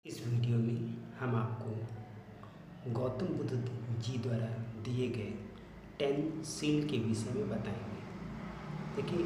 इस वीडियो में हम आपको गौतम बुद्ध जी द्वारा दिए गए 10 सील के विषय में बताएंगे। देखिए,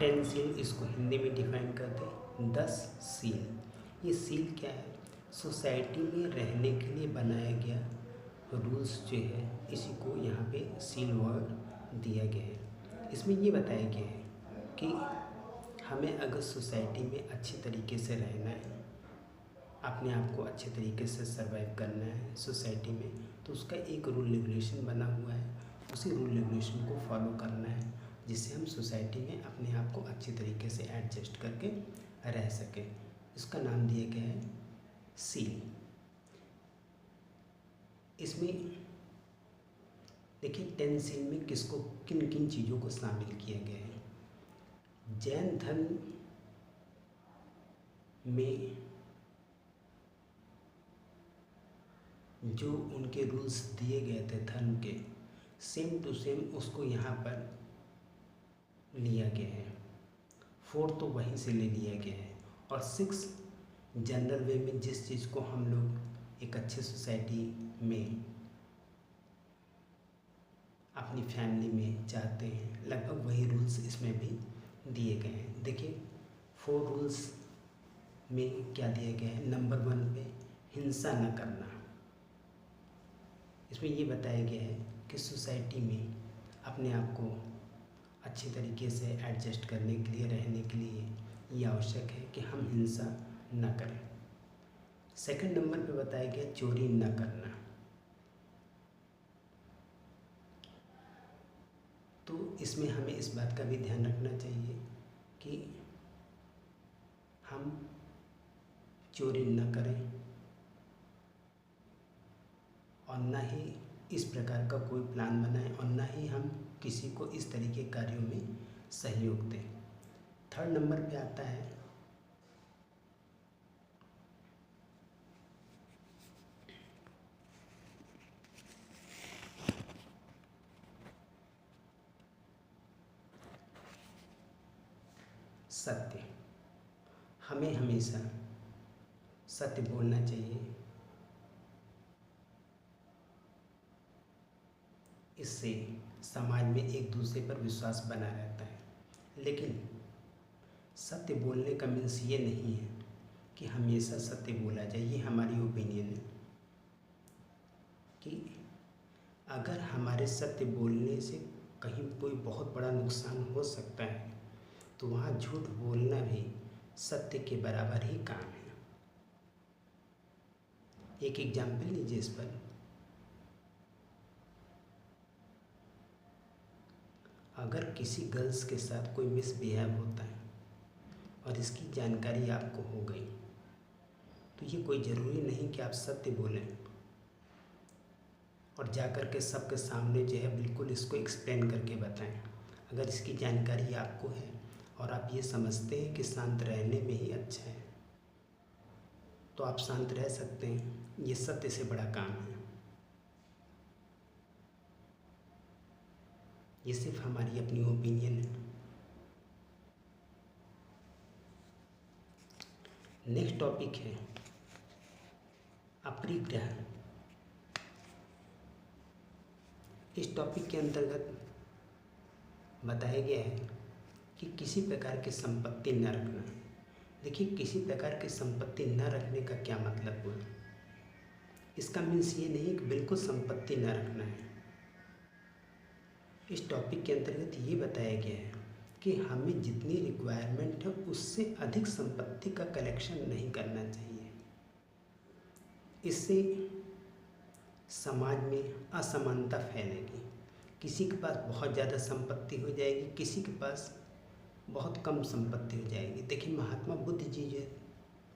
10 सील, इसको हिंदी में डिफाइन करते हैं 10 सील। ये सील क्या है? सोसाइटी में रहने के लिए बनाया गया रूल्स जो है, इसी को यहाँ पे सील वर्ड दिया गया है। इसमें ये बताया गया है कि हमें अगर सोसाइटी में अच्छे तरीके से रहना है, अपने आप को अच्छे तरीके से सर्वाइव करना है सोसाइटी में, तो उसका एक रूल रेगुलेशन बना हुआ है। उसी रूल रेगुलेशन को फॉलो करना है, जिससे हम सोसाइटी में अपने आप को अच्छे तरीके से एडजस्ट करके रह सकें। इसका नाम दिया गया है सील। इसमें देखिए 10 सील में किसको, किन किन चीज़ों को शामिल किया गया है। जैन धर्म में जो उनके रूल्स दिए गए थे धर्म के, सेम टू सेम उसको यहाँ पर लिया गया है। 4 तो वहीं से ले लिया गया है। और 6 जनरल वे में जिस चीज़ को हम लोग एक अच्छे सोसाइटी में अपनी फैमिली में चाहते हैं, लगभग वही रूल्स इसमें भी दिए गए हैं। देखिए 4 रूल्स में क्या दिया गया है। नंबर 1 पे हिंसा न करना। इसमें ये बताया गया है कि सोसाइटी में अपने आप को अच्छे तरीके से एडजस्ट करने के लिए, रहने के लिए ये आवश्यक है कि हम हिंसा न करें। सेकंड नंबर पे बताया गया चोरी न करना। तो इसमें हमें इस बात का भी ध्यान रखना चाहिए कि हम चोरी न करें और न ही इस प्रकार का कोई प्लान बनाएं, और न ही हम किसी को इस तरीके के कार्यों में सहयोग दें। थर्ड नंबर पे आता है सत्य। हमें हमेशा सत्य बोलना चाहिए। इससे समाज में एक दूसरे पर विश्वास बना रहता है। लेकिन सत्य बोलने का मीन्स ये नहीं है कि हमेशा सत्य बोला जाए। ये हमारी ओपिनियन है कि अगर हमारे सत्य बोलने से कहीं कोई बहुत बड़ा नुकसान हो सकता है, तो वहाँ झूठ बोलना भी सत्य के बराबर ही काम है। एक एग्जाम्पल लीजिए इस पर। अगर किसी गर्ल्स के साथ कोई मिसबिहेव होता है और इसकी जानकारी आपको हो गई, तो ये कोई ज़रूरी नहीं कि आप सत्य बोलें और जाकर के सबके सामने जो है बिल्कुल इसको एक्सप्लेन करके बताएं। अगर इसकी जानकारी आपको है और आप ये समझते हैं कि शांत रहने में ही अच्छा है, तो आप शांत रह सकते हैं। ये सत्य से बड़ा काम है। ये सिर्फ हमारी अपनी ओपिनियन है। नेक्स्ट टॉपिक है अपरिग्रह। इस टॉपिक के अंतर्गत बताया गया है कि किसी प्रकार की संपत्ति न रखना। देखिए, किसी प्रकार की संपत्ति न रखने का क्या मतलब हुआ। इसका मीन्स ये नहीं कि बिल्कुल संपत्ति न रखना है। इस टॉपिक के अंतर्गत ये बताया गया है कि हमें जितनी रिक्वायरमेंट है उससे अधिक संपत्ति का कलेक्शन नहीं करना चाहिए। इससे समाज में असमानता फैलेगी। किसी के पास बहुत ज़्यादा संपत्ति हो जाएगी, किसी के पास बहुत कम संपत्ति हो जाएगी। देखिए, महात्मा बुद्ध जी जो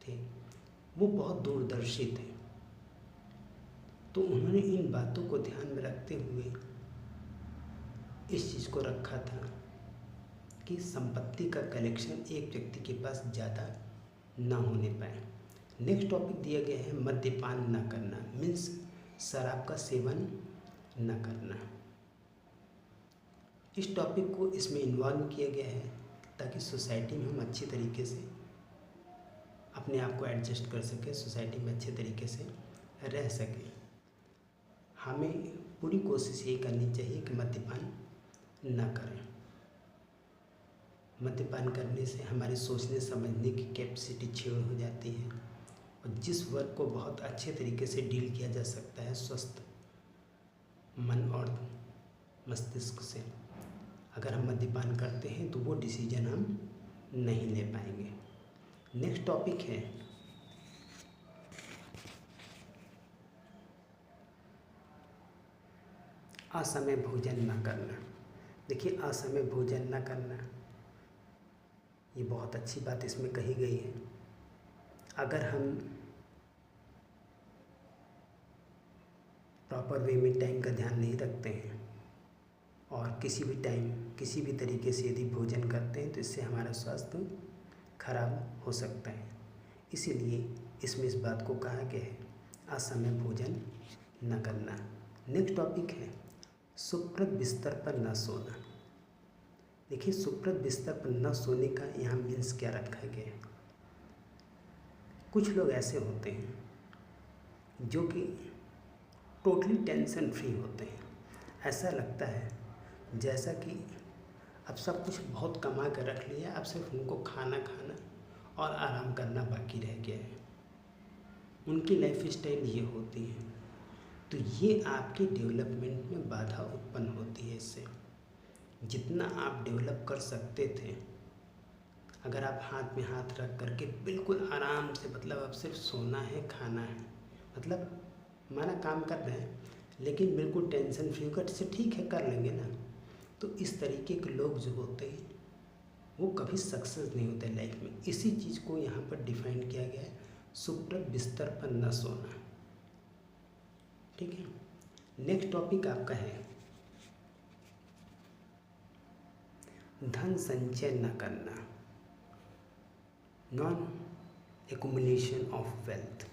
थे वो बहुत दूरदर्शी थे। तो उन्होंने इन बातों को ध्यान में रखते हुए इस चीज़ को रखा था कि संपत्ति का कलेक्शन एक व्यक्ति के पास ज़्यादा ना होने पाए। नेक्स्ट टॉपिक दिया गया है मद्यपान न करना। मीन्स शराब का सेवन न करना। इस टॉपिक को इसमें इन्वॉल्व किया गया है ताकि सोसाइटी में हम अच्छी तरीके से अपने आप को एडजस्ट कर सके, सोसाइटी में अच्छे तरीके से रह सके। हमें पूरी कोशिश यही करनी चाहिए कि मद्यपान ना करें। मद्यपान करने से हमारी सोचने समझने की कैपेसिटी क्षीण हो जाती है, और जिस वर्क को बहुत अच्छे तरीके से डील किया जा सकता है स्वस्थ मन और मस्तिष्क से, अगर हम मद्यपान करते हैं तो वो डिसीजन हम नहीं ले पाएंगे। नेक्स्ट टॉपिक है असमय भोजन ना करना। देखिए, असमय भोजन ना करना, ये बहुत अच्छी बात इसमें कही गई है। अगर हम प्रॉपर वे में टाइम का ध्यान नहीं रखते हैं और किसी भी टाइम किसी भी तरीके से यदि भोजन करते हैं तो इससे हमारा स्वास्थ्य खराब हो सकता है। इसीलिए इसमें इस बात को कहा गया है असमय भोजन न करना। नेक्स्ट टॉपिक है सुप्रद बिस्तर पर न सोना। देखिए, सुप्रद बिस्तर पर न सोने का यहाँ मीन्स क्या रखा गया है। कुछ लोग ऐसे होते हैं जो कि टोटली टेंशन फ्री होते हैं। ऐसा लगता है जैसा कि अब सब कुछ बहुत कमा कर रख लिया, अब सिर्फ उनको खाना खाना और आराम करना बाकी रह गया है। उनकी लाइफ स्टाइल ये होती है, तो ये आपके डेवलपमेंट में बाधा उत्पन्न होती है। इससे जितना आप डेवलप कर सकते थे, अगर आप हाथ में हाथ रख करके बिल्कुल आराम से, मतलब अब सिर्फ सोना है, खाना है, मतलब माना काम कर रहे हैं लेकिन बिल्कुल टेंशन फ्री होकर, से ठीक है कर लेंगे ना, तो इस तरीके के लोग जो होते हैं वो कभी सक्सेस नहीं होते लाइफ में। इसी चीज़ को यहाँ पर डिफाइन किया गया है, सुप्रद बिस्तर पर न सोना। ठीक है। नेक्स्ट टॉपिक आपका है धन संचय न करना, नॉन एक्युमुलेशन ऑफ वेल्थ।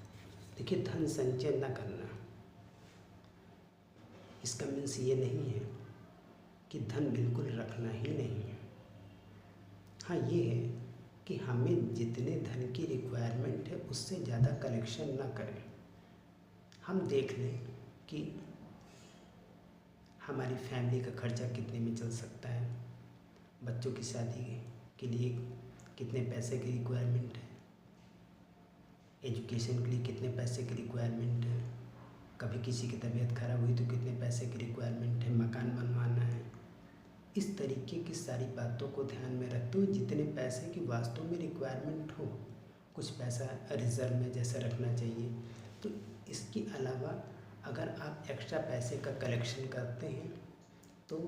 देखिए, धन संचय न करना, इसका मीन्स ये नहीं है कि धन बिल्कुल रखना ही नहीं है। हाँ, ये है कि हमें जितने धन की रिक्वायरमेंट है उससे ज़्यादा कलेक्शन ना करें। हम देख लें कि हमारी फैमिली का खर्चा कितने में चल सकता है, बच्चों की शादी के लिए कितने पैसे की रिक्वायरमेंट है, एजुकेशन के लिए कितने पैसे की रिक्वायरमेंट है, कभी किसी की तबीयत खराब हुई तो कितने पैसे की रिक्वायरमेंट है, मकान बनवाना है। इस तरीके की सारी बातों को ध्यान में रखते हुए जितने पैसे की वास्तव में रिक्वायरमेंट हो, कुछ पैसा रिजर्व में जैसा रखना चाहिए। तो इसके अलावा अगर आप एक्स्ट्रा पैसे का कलेक्शन करते हैं तो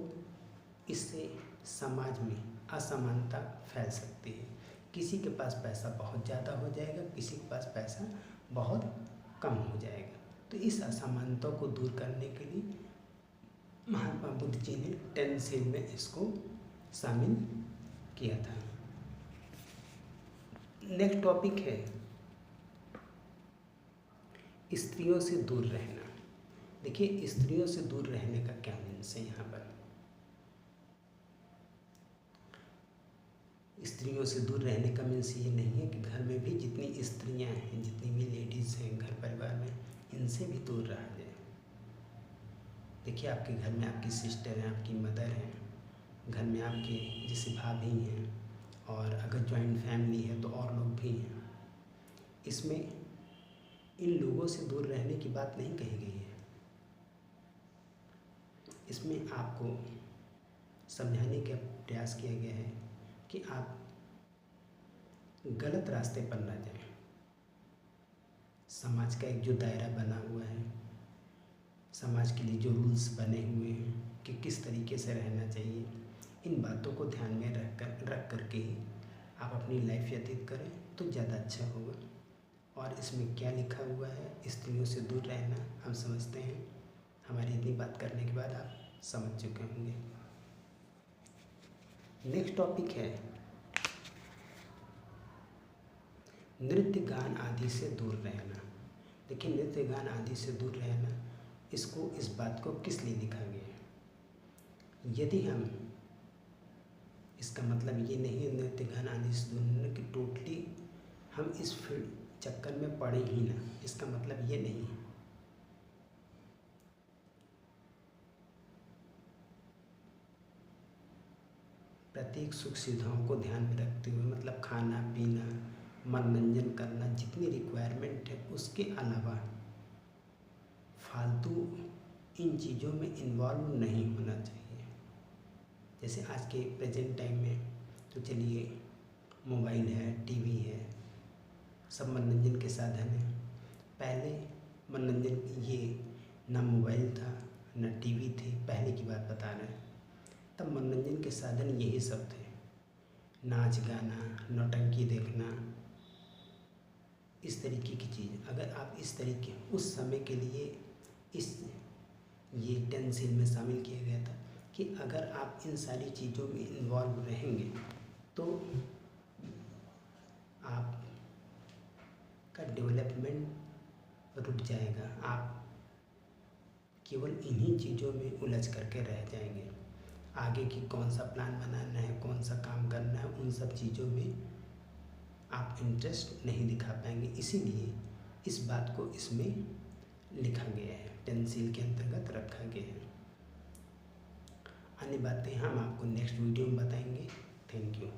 इससे समाज में असमानता फैल सकती है। किसी के पास पैसा बहुत ज़्यादा हो जाएगा, किसी के पास पैसा बहुत कम हो जाएगा। तो इस असमानता को दूर करने के लिए महात्मा बुद्ध जी ने 10 सील में इसको शामिल किया था। नेक्स्ट टॉपिक है स्त्रियों से दूर रहना। देखिए, स्त्रियों से दूर रहने का क्या मीन्स है यहाँ पर। स्त्रियों से दूर रहने का मीन्स ये नहीं है कि घर में भी जितनी स्त्रियाँ हैं, जितनी भी लेडीज़ हैं घर परिवार में, इनसे भी दूर रहा जाए। देखिए, आपके घर में आपकी सिस्टर हैं, आपकी मदर हैं, घर में आपके जैसे भाभी हैं, और अगर जॉइंट फैमिली है तो और लोग भी हैं। इसमें इन लोगों से दूर रहने की बात नहीं कही गई है। इसमें आपको समझाने का प्रयास किया गया है कि आप गलत रास्ते पर ना जाएं। समाज का एक जो दायरा बना हुआ है, समाज के लिए जो रूल्स बने हुए हैं कि किस तरीके से रहना चाहिए, इन बातों को ध्यान में रख करके ही आप अपनी लाइफ व्यतीत करें तो ज़्यादा अच्छा होगा। और इसमें क्या लिखा हुआ है, स्त्रियों से दूर रहना, हम समझते हैं। हमारी इतनी बात करने के बाद आप समझ चुके होंगे। नेक्स्ट टॉपिक है नृत्य गान आदि से दूर रहना। देखिए, नृत्य गान आदि से दूर रहना, इसको इस बात को किस लिए लिखा गया है। यदि हम, इसका मतलब ये नहीं है नृत्य गान आदि से दूर रहना कि टोटली हम इस फील्ड चक्कर में पड़े ही ना, इसका मतलब ये नहीं है। प्रत्येक सुख सुविधाओं को ध्यान में रखते हुए, मतलब खाना पीना, मनोरंजन करना, जितनी रिक्वायरमेंट है उसके अलावा फालतू इन चीज़ों में इन्वॉल्व नहीं होना चाहिए। जैसे आज के प्रेजेंट टाइम में तो चलिए मोबाइल है, टीवी है, सब मनोरंजन के साधन हैं। पहले मनोरंजन ये ना मोबाइल था ना टीवी थी, पहले की बात बता रहे हैं। तब मनोरंजन के साधन यही सब थे, नाच गाना, नौटंकी देखना, इस तरीके की चीज़। अगर आप इस तरीके उस समय के लिए ये 10 सील में शामिल किया गया था कि अगर आप इन सारी चीज़ों में इन्वॉल्व रहेंगे तो आपका डेवलपमेंट रुक जाएगा, आप केवल इन्हीं चीज़ों में उलझ करके रह जाएंगे। आगे की कौन सा प्लान बनाना है, कौन सा काम करना है, उन सब चीज़ों में आप इंटरेस्ट नहीं दिखा पाएंगे। इसीलिए इस बात को इसमें लिखा गया है, 10 सील के अंतर्गत रखा गया है। अन्य बातें हम आपको नेक्स्ट वीडियो में बताएंगे। Thank you.